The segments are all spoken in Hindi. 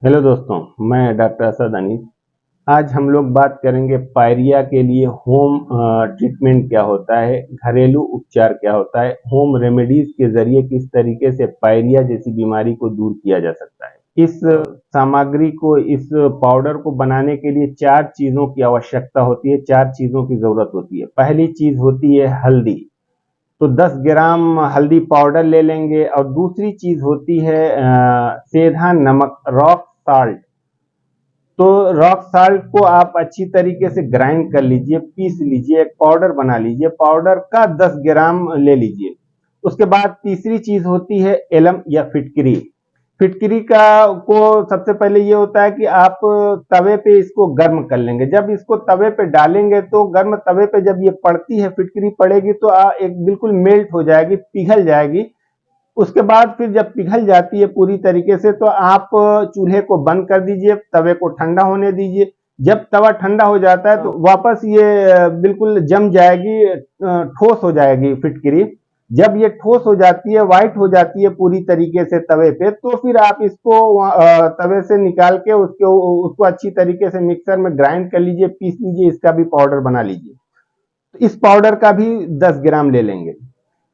हेलो दोस्तों, मैं डॉक्टर असद अनीस। आज हम लोग बात करेंगे पायरिया के लिए होम ट्रीटमेंट क्या होता है, घरेलू उपचार क्या होता है, होम रेमेडीज के जरिए किस तरीके से पायरिया जैसी बीमारी को दूर किया जा सकता है। इस सामग्री को, इस पाउडर को बनाने के लिए 4 चीज़ों की आवश्यकता होती है, 4 चीज़ों की ज़रूरत होती है। पहली चीज़ होती है हल्दी, तो 10 ग्राम हल्दी पाउडर ले लेंगे। और दूसरी चीज़ होती है सेंधा नमक, रॉक साल्ट। तो रॉक साल्ट को आप अच्छी तरीके से ग्राइंड कर लीजिए, पीस लीजिए, एक पाउडर बना लीजिए। पाउडर का 10 ग्राम ले लीजिए। उसके बाद तीसरी चीज होती है एलम या फिटकरी। फिटकरी का को सबसे पहले ये होता है कि आप तवे पे इसको गर्म कर लेंगे। जब इसको तवे पे डालेंगे तो गर्म तवे पे जब ये पड़ती है, फिटकरी पड़ेगी तो एक बिल्कुल मेल्ट हो जाएगी, पिघल जाएगी। उसके बाद फिर जब पिघल जाती है पूरी तरीके से तो आप चूल्हे को बंद कर दीजिए, तवे को ठंडा होने दीजिए। जब तवा ठंडा हो जाता है तो वापस ये बिल्कुल जम जाएगी, ठोस हो जाएगी फिटकरी। जब ये ठोस हो जाती है, व्हाइट हो जाती है पूरी तरीके से तवे पे, तो फिर आप इसको तवे से निकाल के उसको अच्छी तरीके से मिक्सर में ग्राइंड कर लीजिए, पीस लीजिए, इसका भी पाउडर बना लीजिए। तो इस पाउडर का भी 10 ग्राम ले लेंगे।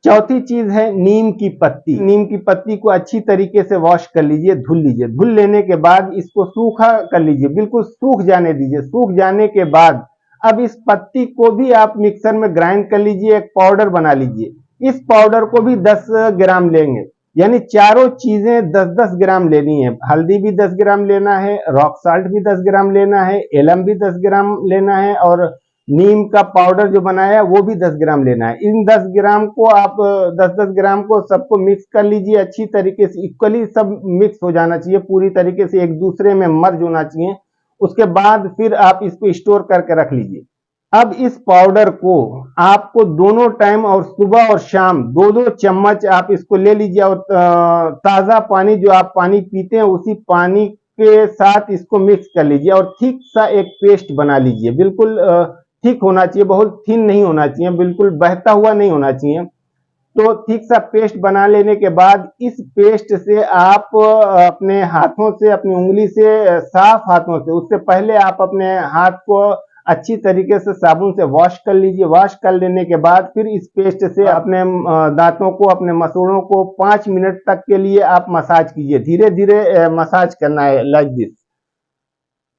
चौथी चीज है नीम की पत्ती। नीम की पत्ती को अच्छी तरीके से वॉश कर लीजिए, धुल लीजिए। धुल लेने के बाद इसको सूखा कर लीजिए, बिल्कुल सूख जाने दीजिए। सूख जाने के बाद अब इस पत्ती को भी आप मिक्सर में ग्राइंड कर लीजिए, एक पाउडर बना लीजिए। इस पाउडर को भी 10 ग्राम लेंगे, यानी चारों चीजें 10-10 ग्राम लेनी है। हल्दी भी 10 ग्राम लेना है, रॉक साल्ट भी 10 ग्राम लेना है, एलम भी 10 ग्राम लेना है, और नीम का पाउडर जो बनाया वो भी 10 ग्राम लेना है। इन 10 ग्राम को आप 10-10 ग्राम को सबको मिक्स कर लीजिए अच्छी तरीके से। इक्वली सब मिक्स हो जाना चाहिए, पूरी तरीके से एक दूसरे में मर्ज होना चाहिए। उसके बाद फिर आप इसको स्टोर करके रख लीजिए। अब इस पाउडर को आपको दोनों टाइम, और सुबह और शाम, 2-2 चम्मच आप इसको ले लीजिए। और ताज़ा पानी, जो आप पानी पीते हैं उसी पानी के साथ इसको मिक्स कर लीजिए और ठीक सा एक पेस्ट बना लीजिए। बिल्कुल ठीक होना चाहिए, बहुत थिन नहीं होना चाहिए, बिल्कुल बहता हुआ नहीं होना चाहिए। तो ठीक सा पेस्ट बना लेने के बाद इस पेस्ट से आप अपने हाथों से, अपनी उंगली से, साफ हाथों से, उससे पहले आप अपने हाथ को अच्छी तरीके से साबुन से वॉश कर लीजिए। वॉश कर लेने के बाद फिर इस पेस्ट से अपने दांतों को, अपने मसूड़ों को 5 मिनट तक के लिए आप मसाज कीजिए। धीरे धीरे मसाज करना है, लाइक दिस,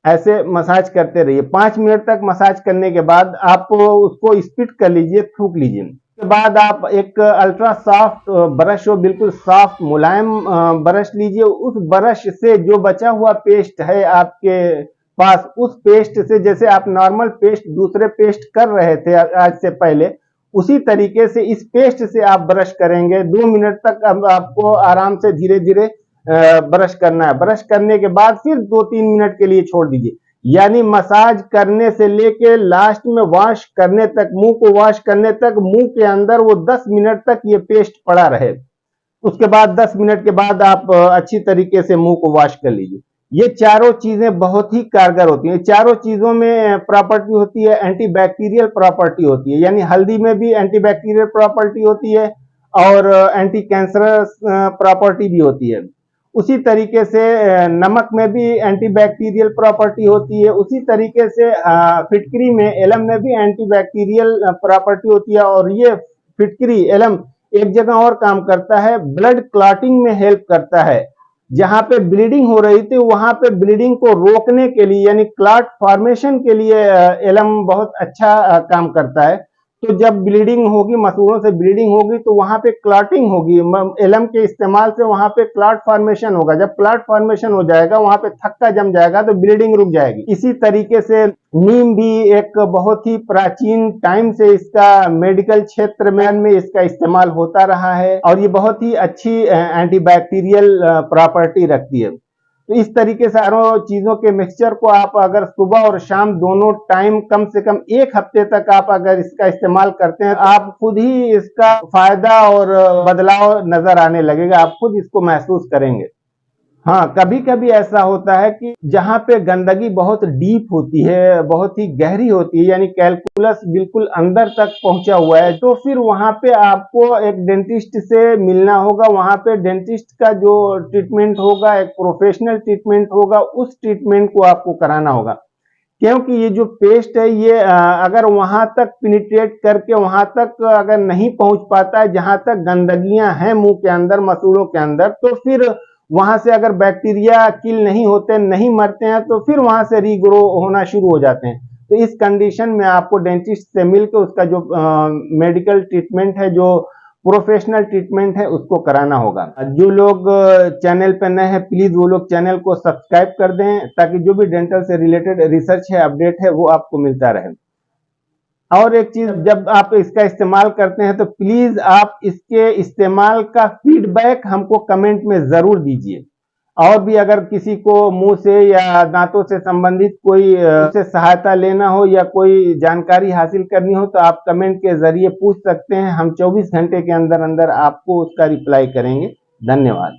ऐसे मसाज करते रहिए। 5 मिनट तक मसाज करने के बाद आप उसको स्पिट कर लीजिए, थूक लीजिए। उसके बाद आप एक अल्ट्रा सॉफ्ट ब्रश हो, बिल्कुल सॉफ्ट मुलायम ब्रश लीजिए। उस ब्रश से जो बचा हुआ पेस्ट है आपके पास, उस पेस्ट से, जैसे आप नॉर्मल पेस्ट दूसरे पेस्ट कर रहे थे आज से पहले, उसी तरीके से इस पेस्ट से आप ब्रश करेंगे। 2 मिनट तक अब आपको आराम से धीरे धीरे ब्रश करना है। ब्रश करने के बाद फिर 2-3 मिनट के लिए छोड़ दीजिए। यानी मसाज करने से लेके लास्ट में वॉश करने तक, मुंह को वॉश करने तक, मुंह के अंदर वो 10 मिनट तक ये पेस्ट पड़ा रहे। उसके बाद 10 मिनट के बाद आप अच्छी तरीके से मुंह को वॉश कर लीजिए। ये चारों चीजें बहुत ही कारगर होती हैं। चारों चीजों में प्रॉपर्टी होती है, एंटीबैक्टीरियल प्रॉपर्टी होती है। यानी हल्दी में भी एंटीबैक्टीरियल प्रॉपर्टी होती है और एंटी कैंसरस प्रॉपर्टी भी होती है। उसी तरीके से नमक में भी एंटीबैक्टीरियल प्रॉपर्टी होती है। उसी तरीके से फिटकरी में, एलम में भी एंटीबैक्टीरियल प्रॉपर्टी होती है। और ये फिटकरी, एलम एक जगह और काम करता है, ब्लड क्लॉटिंग में हेल्प करता है। जहां पे ब्लीडिंग हो रही थी वहां पे ब्लीडिंग को रोकने के लिए, यानी क्लॉट फॉर्मेशन के लिए एलम बहुत अच्छा काम करता है। तो जब ब्लीडिंग होगी, मसूड़ों से ब्लीडिंग होगी, तो वहां पे क्लॉटिंग होगी। एलम के इस्तेमाल से वहां पे क्लॉट फॉर्मेशन होगा। जब क्लॉट फॉर्मेशन हो जाएगा, वहां पे थक्का जम जाएगा, तो ब्लीडिंग रुक जाएगी। इसी तरीके से नीम भी एक बहुत ही प्राचीन टाइम से इसका मेडिकल क्षेत्र में इसका इस्तेमाल होता रहा है और ये बहुत ही अच्छी एंटीबैक्टीरियल प्रॉपर्टी रखती है। तो इस तरीके से सारों चीजों के मिक्सचर को आप अगर सुबह और शाम दोनों टाइम, कम से कम 1 हफ्ते तक आप अगर इसका इस्तेमाल करते हैं, आप खुद ही इसका फायदा और बदलाव नजर आने लगेगा। आप खुद इसको महसूस करेंगे। हाँ, कभी कभी ऐसा होता है कि जहाँ पे गंदगी बहुत डीप होती है, बहुत ही गहरी होती है, यानी कैलकुलस बिल्कुल अंदर तक पहुंचा हुआ है, तो फिर वहां पे आपको एक डेंटिस्ट से मिलना होगा। वहां पे डेंटिस्ट का जो ट्रीटमेंट होगा, एक प्रोफेशनल ट्रीटमेंट होगा, उस ट्रीटमेंट को आपको कराना होगा। क्योंकि ये जो पेस्ट है ये अगर वहां तक पिनिट्रेट करके वहां तक अगर नहीं पहुंच पाता है जहां तक गंदगियां हैं मुंह के अंदर, मसूड़ों के अंदर, तो फिर वहां से अगर बैक्टीरिया किल नहीं होते, नहीं मरते हैं, तो फिर वहां से रीग्रो होना शुरू हो जाते हैं। तो इस कंडीशन में आपको डेंटिस्ट से मिलकर उसका जो मेडिकल ट्रीटमेंट है, जो प्रोफेशनल ट्रीटमेंट है, उसको कराना होगा। जो लोग चैनल पर नए हैं, प्लीज वो लोग चैनल को सब्सक्राइब कर दें, ताकि जो भी डेंटल से रिलेटेड रिसर्च है, अपडेट है, वो आपको मिलता रहे। और एक चीज, जब आप इसका इस्तेमाल करते हैं तो प्लीज आप इसके इस्तेमाल का फीडबैक हमको कमेंट में जरूर दीजिए। और भी अगर किसी को मुंह से या दांतों से संबंधित कोई से सहायता लेना हो या कोई जानकारी हासिल करनी हो, तो आप कमेंट के जरिए पूछ सकते हैं। हम 24 घंटे के अंदर अंदर आपको उसका रिप्लाई करेंगे। धन्यवाद।